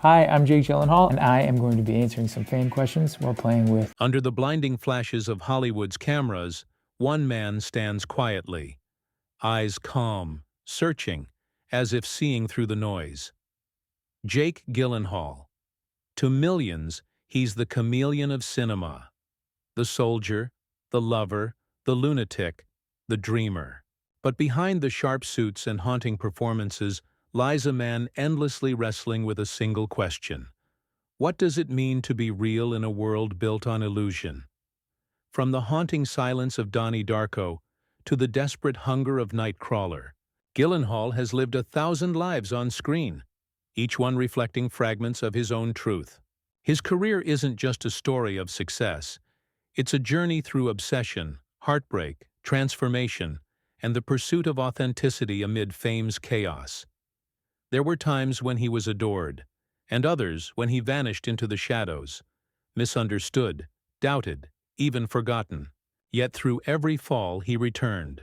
Hi, I'm Jake Gyllenhaal, and I am going to be answering some fan questions while playing with. Under the blinding flashes of Hollywood's cameras, one man stands quietly, eyes calm, searching, as if seeing through the noise. Jake Gyllenhaal. To millions, he's the chameleon of cinema. The soldier, the lover, the lunatic, the dreamer. But behind the sharp suits and haunting performances lies a man endlessly wrestling with a single question. What does it mean to be real in a world built on illusion? From the haunting silence of Donnie Darko to the desperate hunger of Nightcrawler, Gyllenhaal has lived 1,000 lives on screen, each one reflecting fragments of his own truth. His career isn't just a story of success, it's a journey through obsession, heartbreak, transformation, and the pursuit of authenticity amid fame's chaos. There were times when he was adored, and others when he vanished into the shadows, misunderstood, doubted, even forgotten. Yet through every fall he returned,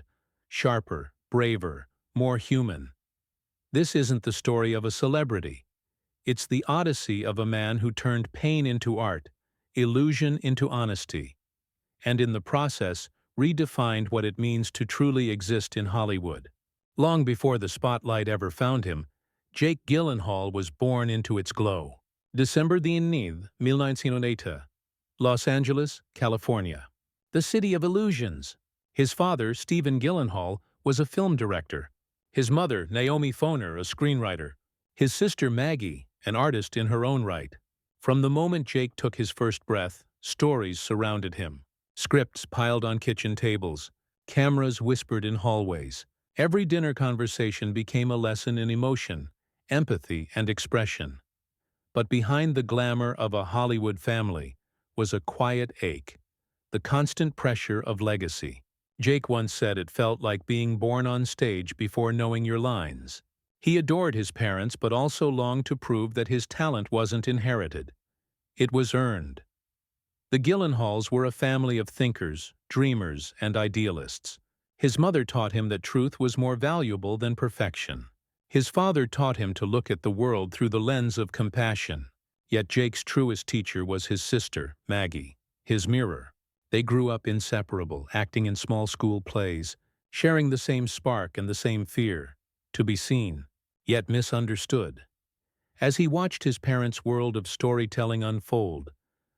sharper, braver, more human. This isn't the story of a celebrity. It's the odyssey of a man who turned pain into art, illusion into honesty, and in the process redefined what it means to truly exist in Hollywood. Long before the spotlight ever found him, Jake Gyllenhaal was born into its glow. December 9, 1980, Los Angeles, California. The city of illusions. His father, Stephen Gyllenhaal, was a film director. His mother, Naomi Foner, a screenwriter. His sister, Maggie, an artist in her own right. From the moment Jake took his first breath, stories surrounded him. Scripts piled on kitchen tables. Cameras whispered in hallways. Every dinner conversation became a lesson in emotion, empathy, and expression. But behind the glamour of a Hollywood family was a quiet ache, the constant pressure of legacy. Jake once said it felt like being born on stage before knowing your lines. He adored his parents but also longed to prove that his talent wasn't inherited. It was earned. The Gyllenhaals were a family of thinkers, dreamers, and idealists. His mother taught him that truth was more valuable than perfection. His father taught him to look at the world through the lens of compassion. Yet Jake's truest teacher was his sister, Maggie, his mirror. They grew up inseparable, acting in small school plays, sharing the same spark and the same fear, to be seen, yet misunderstood. As he watched his parents' world of storytelling unfold,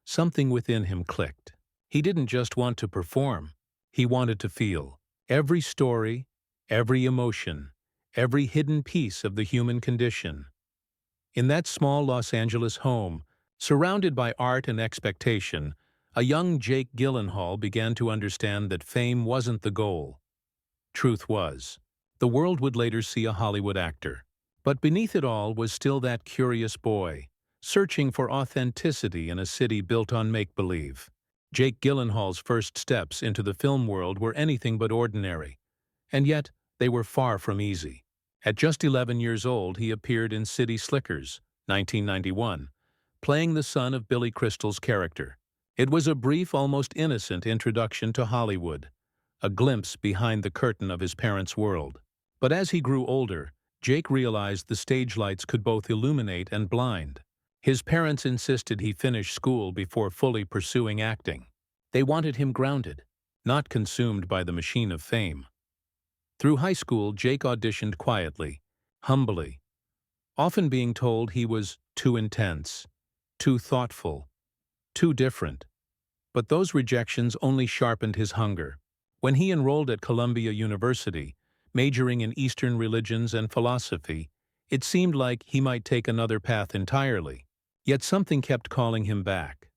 something within him clicked. He didn't just want to perform, he wanted to feel. Every story, every emotion, every hidden piece of the human condition. In that small Los Angeles home, surrounded by art and expectation, a young Jake Gyllenhaal began to understand that fame wasn't the goal. Truth was. The world would later see a Hollywood actor. But beneath it all was still that curious boy, searching for authenticity in a city built on make-believe. Jake Gyllenhaal's first steps into the film world were anything but ordinary, and yet they were far from easy. At just 11 years old, he appeared in City Slickers, 1991, playing the son of Billy Crystal's character. It was a brief, almost innocent introduction to Hollywood, a glimpse behind the curtain of his parents' world. But as he grew older, Jake realized the stage lights could both illuminate and blind. His parents insisted he finish school before fully pursuing acting. They wanted him grounded, not consumed by the machine of fame. Through high school, Jake auditioned quietly, humbly, often being told he was too intense, too thoughtful, too different. But those rejections only sharpened his hunger. When he enrolled at Columbia University, majoring in Eastern religions and philosophy, it seemed like he might take another path entirely. Yet something kept calling him back.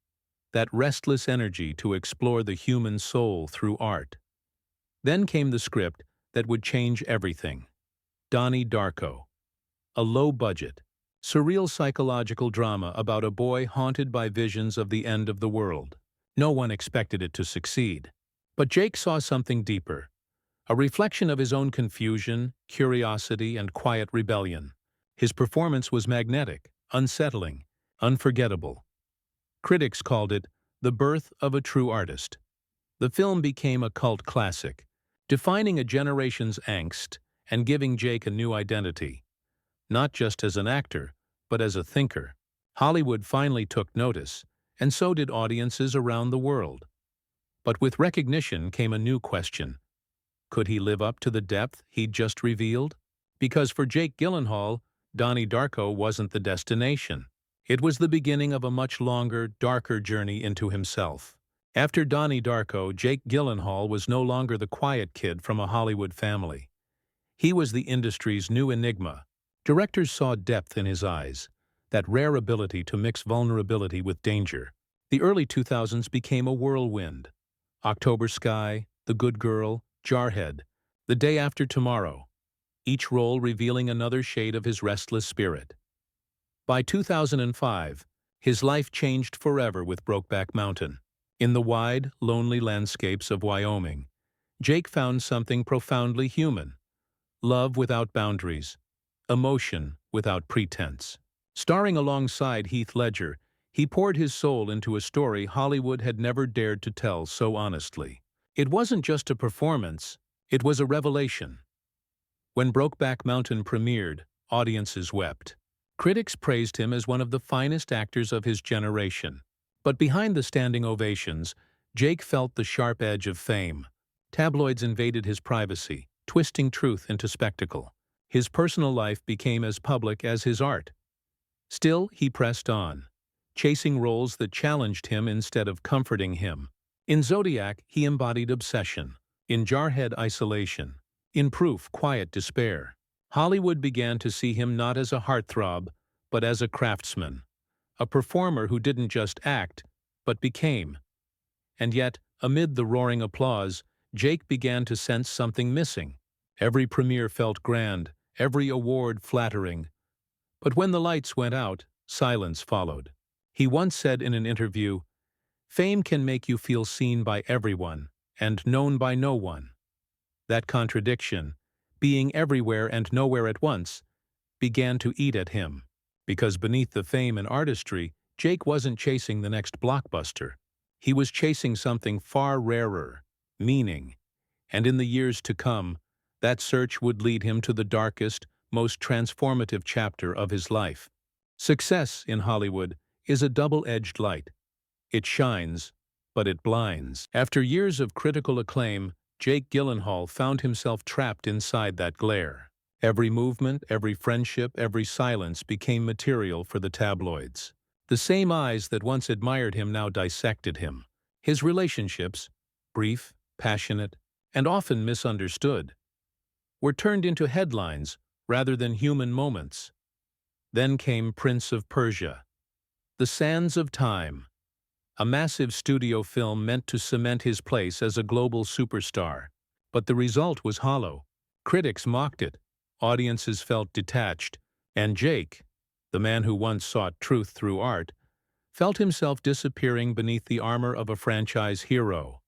That restless energy to explore the human soul through art. Then came the script that would change everything. Donnie Darko. A low-budget, surreal psychological drama about a boy haunted by visions of the end of the world. No one expected it to succeed. But Jake saw something deeper. A reflection of his own confusion, curiosity, and quiet rebellion. His performance was magnetic, unsettling, unforgettable. Critics called it the birth of a true artist. The film became a cult classic, defining a generation's angst and giving Jake a new identity, not just as an actor, but as a thinker. Hollywood finally took notice, and so did audiences around the world. But with recognition came a new question. Could he live up to the depth he'd just revealed? Because for Jake Gyllenhaal, Donnie Darko wasn't the destination. It was the beginning of a much longer, darker journey into himself. After Donnie Darko, Jake Gyllenhaal was no longer the quiet kid from a Hollywood family. He was the industry's new enigma. Directors saw depth in his eyes, that rare ability to mix vulnerability with danger. The early 2000s became a whirlwind. October Sky, The Good Girl, Jarhead, The Day After Tomorrow, each role revealing another shade of his restless spirit. By 2005, his life changed forever with Brokeback Mountain. In the wide, lonely landscapes of Wyoming, Jake found something profoundly human: love without boundaries, emotion without pretense. Starring alongside Heath Ledger, he poured his soul into a story Hollywood had never dared to tell so honestly. It wasn't just a performance, it was a revelation. When Brokeback Mountain premiered, audiences wept. Critics praised him as one of the finest actors of his generation. But behind the standing ovations, Jake felt the sharp edge of fame. Tabloids invaded his privacy, twisting truth into spectacle. His personal life became as public as his art. Still, he pressed on, chasing roles that challenged him instead of comforting him. In Zodiac, he embodied obsession. In Jarhead, isolation. In Proof, quiet despair. Hollywood began to see him not as a heartthrob, but as a craftsman. A performer who didn't just act, but became. And yet, amid the roaring applause, Jake began to sense something missing. Every premiere felt grand, every award flattering. But when the lights went out, silence followed. He once said in an interview, "Fame can make you feel seen by everyone and known by no one." That contradiction, being everywhere and nowhere at once, began to eat at him. Because beneath the fame and artistry, Jake wasn't chasing the next blockbuster. He was chasing something far rarer: meaning. And in the years to come, that search would lead him to the darkest, most transformative chapter of his life. Success in Hollywood is a double-edged light. It shines, but it blinds. After years of critical acclaim, Jake Gyllenhaal found himself trapped inside that glare. Every movement, every friendship, every silence became material for the tabloids. The same eyes that once admired him now dissected him. His relationships, brief, passionate, and often misunderstood, were turned into headlines rather than human moments. Then came Prince of Persia, The Sands of Time, a massive studio film meant to cement his place as a global superstar. But the result was hollow. Critics mocked it, audiences felt detached, and Jake, the man who once sought truth through art, felt himself disappearing beneath the armor of a franchise hero.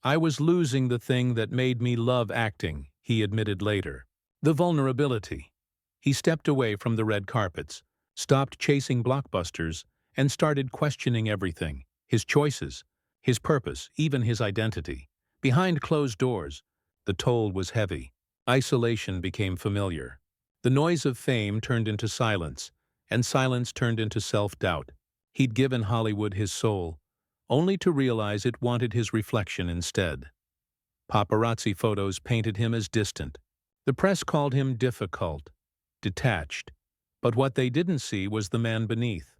"I was losing the thing that made me love acting," he admitted later. The vulnerability. He stepped away from the red carpets, stopped chasing blockbusters, and started questioning everything: his choices, his purpose, even his identity. Behind closed doors, the toll was heavy. Isolation became familiar. The noise of fame turned into silence, and silence turned into self-doubt. He'd given Hollywood his soul, only to realize it wanted his reflection instead. Paparazzi photos painted him as distant. The press called him difficult, detached. But what they didn't see was the man beneath,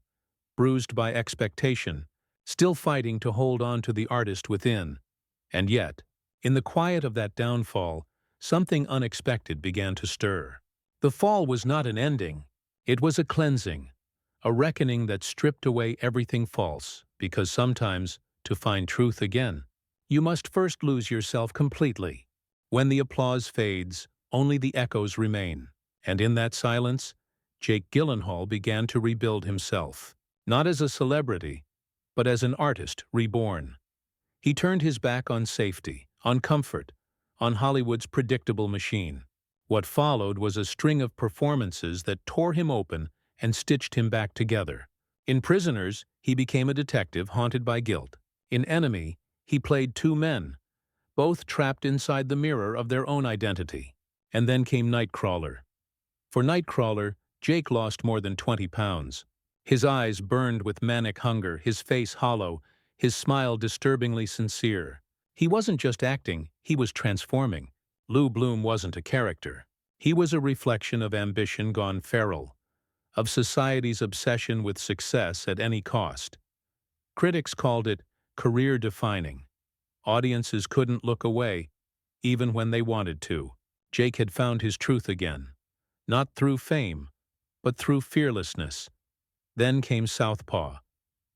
bruised by expectation, still fighting to hold on to the artist within. And yet, in the quiet of that downfall, something unexpected began to stir. The fall was not an ending. It was a cleansing, a reckoning that stripped away everything false, because sometimes, to find truth again, you must first lose yourself completely. When the applause fades, only the echoes remain. And in that silence, Jake Gyllenhaal began to rebuild himself. Not as a celebrity, but as an artist reborn. He turned his back on safety, on comfort, on Hollywood's predictable machine. What followed was a string of performances that tore him open and stitched him back together. In Prisoners, he became a detective haunted by guilt. In Enemy, he played two men, both trapped inside the mirror of their own identity. And then came Nightcrawler. For Nightcrawler, Jake lost more than 20 pounds. His eyes burned with manic hunger, his face hollow, his smile disturbingly sincere. He wasn't just acting, he was transforming. Lou Bloom wasn't a character. He was a reflection of ambition gone feral, of society's obsession with success at any cost. Critics called it career-defining. Audiences couldn't look away, even when they wanted to. Jake had found his truth again, not through fame, but through fearlessness. Then came Southpaw.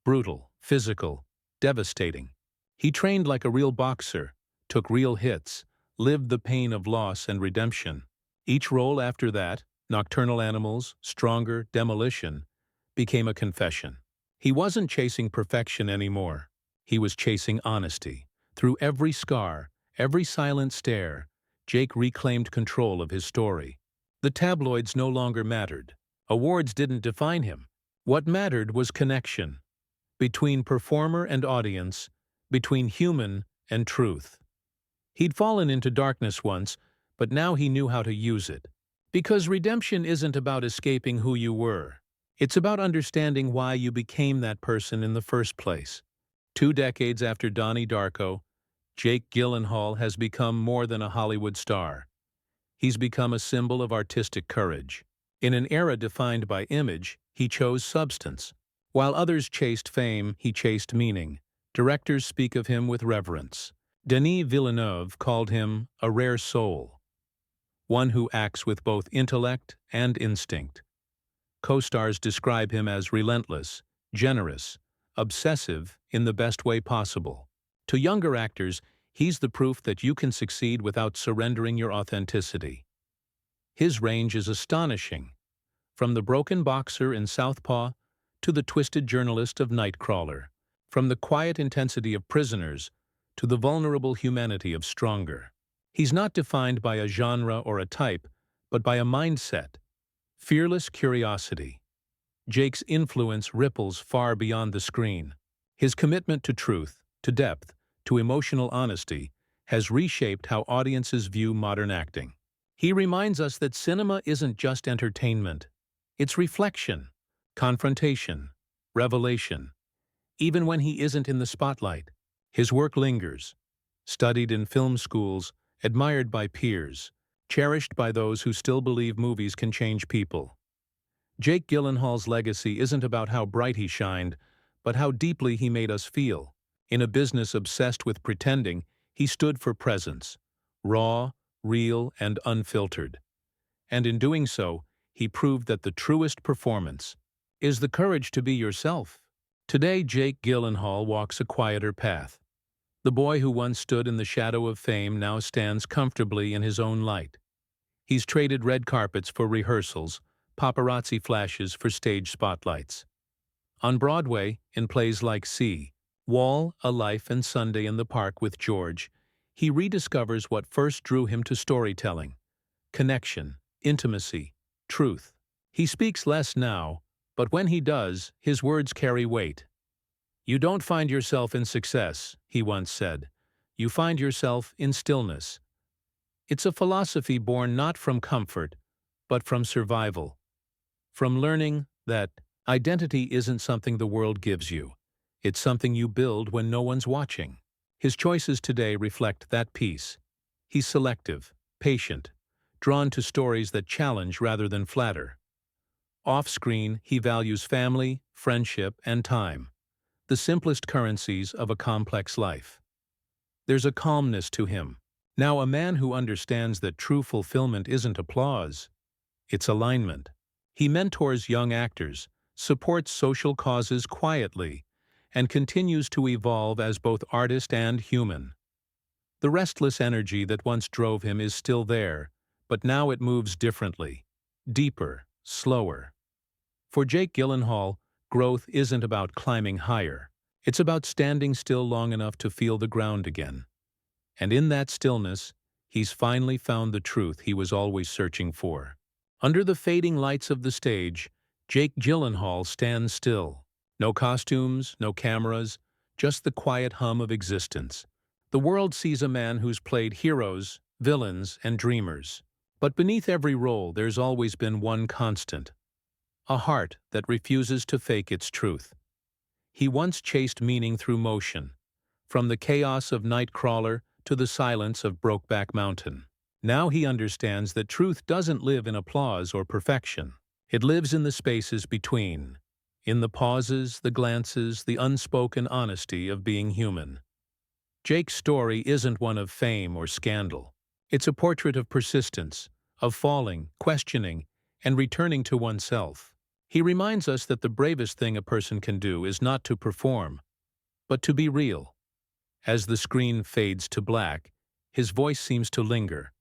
Brutal, physical, devastating. He trained like a real boxer, took real hits, lived the pain of loss and redemption. Each role after that, Nocturnal Animals, Stronger, Demolition, became a confession. He wasn't chasing perfection anymore. He was chasing honesty. Through every scar, every silent stare, Jake reclaimed control of his story. The tabloids no longer mattered. Awards didn't define him. What mattered was connection. Between performer and audience, between human and truth. He'd fallen into darkness once, but now he knew how to use it. Because redemption isn't about escaping who you were. It's about understanding why you became that person in the first place. 2 decades after Donnie Darko, Jake Gyllenhaal has become more than a Hollywood star. He's become a symbol of artistic courage. In an era defined by image, he chose substance. While others chased fame, he chased meaning. Directors speak of him with reverence. Denis Villeneuve called him a rare soul, one who acts with both intellect and instinct. Co-stars describe him as relentless, generous, obsessive in the best way possible. To younger actors, he's the proof that you can succeed without surrendering your authenticity. His range is astonishing, from the broken boxer in Southpaw to the twisted journalist of Nightcrawler, from the quiet intensity of Prisoners to the vulnerable humanity of Stronger. He's not defined by a genre or a type, but by a mindset. Fearless curiosity. Jake's influence ripples far beyond the screen. His commitment to truth, to depth, to emotional honesty has reshaped how audiences view modern acting. He reminds us that cinema isn't just entertainment. It's reflection, confrontation, revelation. Even when he isn't in the spotlight, his work lingers, studied in film schools, admired by peers, cherished by those who still believe movies can change people. Jake Gyllenhaal's legacy isn't about how bright he shined, but how deeply he made us feel. In a business obsessed with pretending, he stood for presence, raw, real, and unfiltered. And in doing so, he proved that the truest performance is the courage to be yourself. Today, Jake Gyllenhaal walks a quieter path. The boy who once stood in the shadow of fame now stands comfortably in his own light. He's traded red carpets for rehearsals, paparazzi flashes for stage spotlights. On Broadway, in plays like See, Wall, A Life and Sunday in the Park with George, he rediscovers what first drew him to storytelling: connection, intimacy, truth. He speaks less now, but when he does, his words carry weight. "You don't find yourself in success," he once said. "You find yourself in stillness." It's a philosophy born not from comfort, but from survival. From learning that identity isn't something the world gives you. It's something you build when no one's watching. His choices today reflect that peace. He's selective, patient, drawn to stories that challenge rather than flatter. Off-screen, he values family, friendship, and time, the simplest currencies of a complex life. There's a calmness to him. Now a man who understands that true fulfillment isn't applause, it's alignment. He mentors young actors, supports social causes quietly, and continues to evolve as both artist and human. The restless energy that once drove him is still there, but now it moves differently, deeper, slower. For Jake Gyllenhaal, growth isn't about climbing higher. It's about standing still long enough to feel the ground again. And in that stillness, he's finally found the truth he was always searching for. Under the fading lights of the stage, Jake Gyllenhaal stands still. No costumes, no cameras, just the quiet hum of existence. The world sees a man who's played heroes, villains, and dreamers. But beneath every role, there's always been one constant: a heart that refuses to fake its truth. He once chased meaning through motion, from the chaos of Nightcrawler to the silence of Brokeback Mountain. Now he understands that truth doesn't live in applause or perfection. It lives in the spaces between, in the pauses, the glances, the unspoken honesty of being human. Jake's story isn't one of fame or scandal. It's a portrait of persistence, of falling, questioning, and returning to oneself. He reminds us that the bravest thing a person can do is not to perform, but to be real. As the screen fades to black, his voice seems to linger,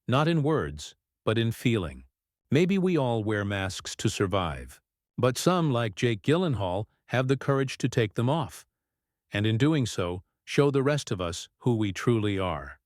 not in words, but in feeling. Maybe we all wear masks to survive, but some, like Jake Gyllenhaal, have the courage to take them off, and in doing so, show the rest of us who we truly are.